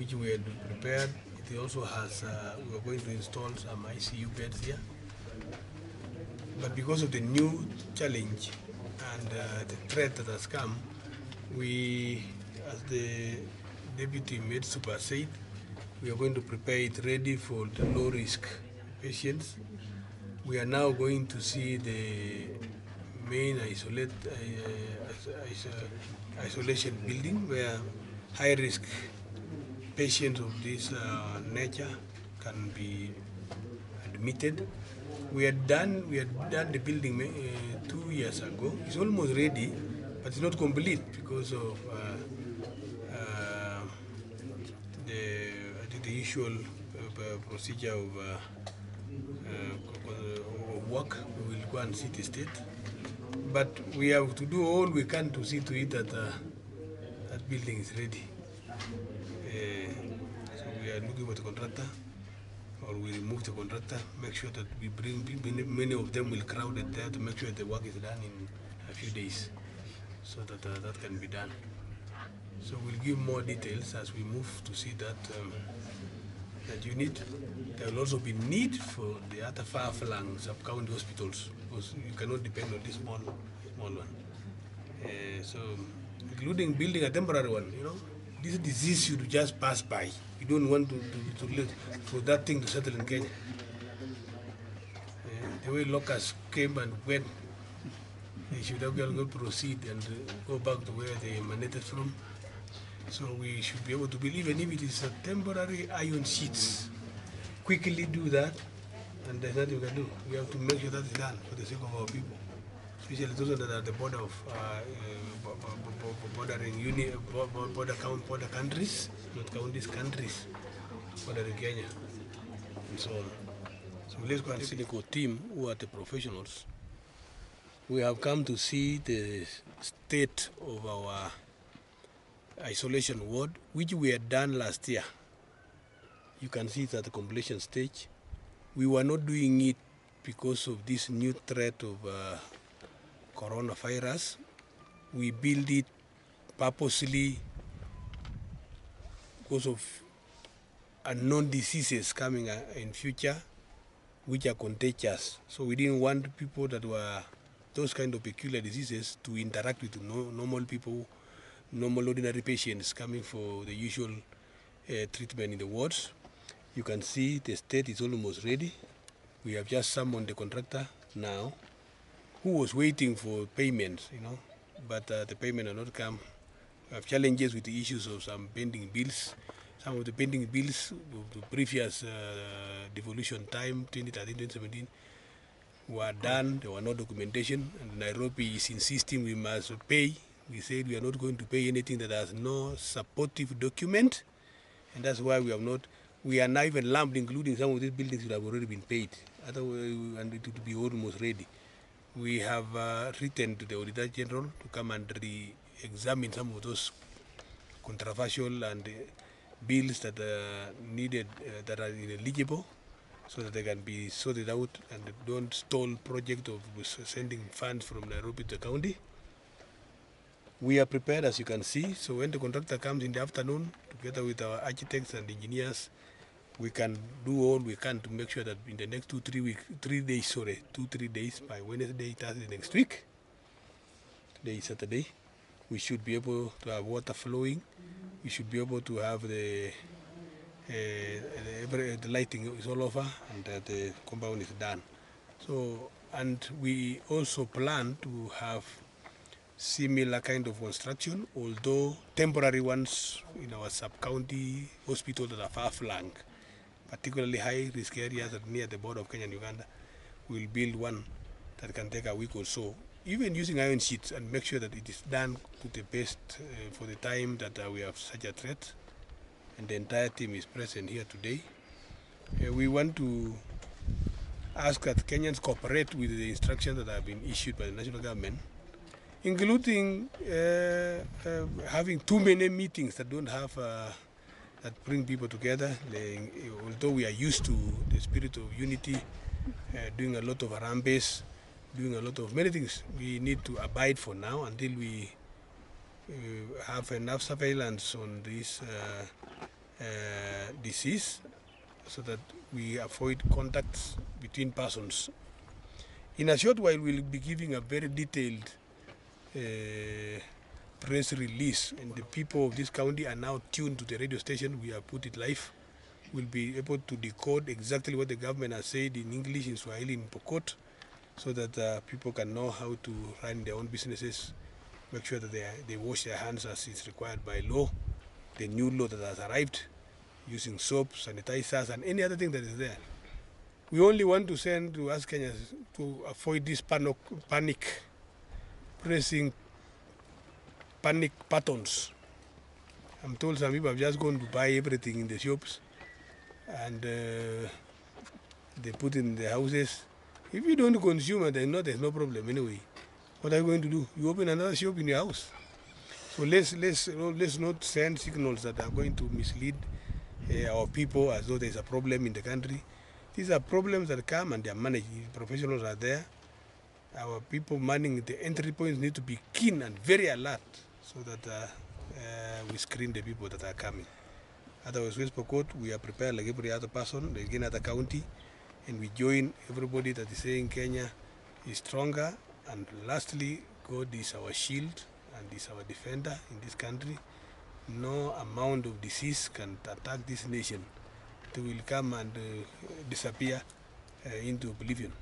which we had prepared. It also has, we are going to install some ICU beds here. But because of the new challenge and the threat that has come, we, as the Deputy Med Super said, we are going to prepare it ready for the low-risk patients. We are now going to see the main isolation building where high-risk patients of this nature can be admitted. We had done the building 2 years ago. It's almost ready, but it's not complete because of the usual procedure of work. We will go and see the state, but we have to do all we can to see to it that that building is ready. So we are looking for the contractor, or we remove the contractor, make sure that we bring many of them will crowd it there to make sure the work is done in a few days, so that that can be done. So we'll give more details as we move to see that that unit. There will also be need for the other far-flung sub-county hospitals, because you cannot depend on this small one. So, including building a temporary one, you know, this disease should just pass by. You don't want to live for that thing to settle in Kenya. The way locusts came and went, they should have to proceed and go back to where they emanated from. So we should be able to believe, even if it is a temporary iron sheets, quickly do that, and there's nothing we can do. We have to make sure that is done for the sake of our people, especially those that are at the border of border countries, not counties, countries, bordering Kenya, and so on. So let's go and see the team who are the professionals. We have come to see the state of our isolation ward, which we had done last year. You can see it at the completion stage. We were not doing it because of this new threat of coronavirus. We built it purposely because of unknown diseases coming in future, which are contagious. So we didn't want people that were those kind of peculiar diseases to interact with normal people, normal ordinary patients coming for the usual treatment in the wards. You can see the state is almost ready. We have just summoned the contractor now, who was waiting for payments, you know, but the payment has not come. We have challenges with the issues of some pending bills. Some of the pending bills of the previous devolution time, 2013, 2017, were done. There were no documentation, and Nairobi is insisting we must pay. We said we are not going to pay anything that has no supportive document, and that's why we have not. We are now even lumped, including some of these buildings that have already been paid. Otherwise, and it would be almost ready. We have written to the Auditor General to come and re-examine some of those controversial and bills that are needed, that are ineligible, so that they can be sorted out and don't stall project of sending funds from Nairobi to the county. We are prepared, as you can see. So when the contractor comes in the afternoon, together with our architects and engineers, we can do all we can to make sure that in the next 2-3 days, by Wednesday, Thursday next week, today is Saturday, we should be able to have water flowing. We should be able to have the lighting is all over, and the compound is done. So, and we also plan to have similar kind of construction, although temporary ones in our sub-county hospitals that are far-flung, particularly high-risk areas that near the border of Kenya and Uganda. We'll build one that can take a week or so, even using iron sheets, and make sure that it is done to the best for the time that we have such a threat. And the entire team is present here today. We want to ask that Kenyans cooperate with the instructions that have been issued by the national government, including having too many meetings that don't have that bring people together. Although we are used to the spirit of unity, doing a lot of Harambes, doing a lot of many things, we need to abide for now until we have enough surveillance on this disease so that we avoid contacts between persons. In a short while, we'll be giving a very detailed press release, and the people of this county are now tuned to the radio station. We have put it live. We'll be able to decode exactly what the government has said in English, in Swahili, in Pokot, so that people can know how to run their own businesses, make sure that they wash their hands as is required by law, the new law that has arrived, using soap, sanitizers, and any other thing that is there. We only want to ask Kenyans to avoid this panic pressing panic patterns. I'm told some people have just gone to buy everything in the shops and they put it in the houses. If you don't consume it, then there's no problem anyway. What are you going to do? You open another shop in your house. So let's not send signals that are going to mislead our people as though there's a problem in the country. These are problems that come and they are managed. Professionals are there. Our people manning the entry points need to be keen and very alert so that we screen the people that are coming. Otherwise, West Pokot, we are prepared like every other person, like any other county, and we join everybody that is saying Kenya is stronger. And lastly, God is our shield and is our defender in this country. No amount of disease can attack this nation. They will come and disappear into oblivion.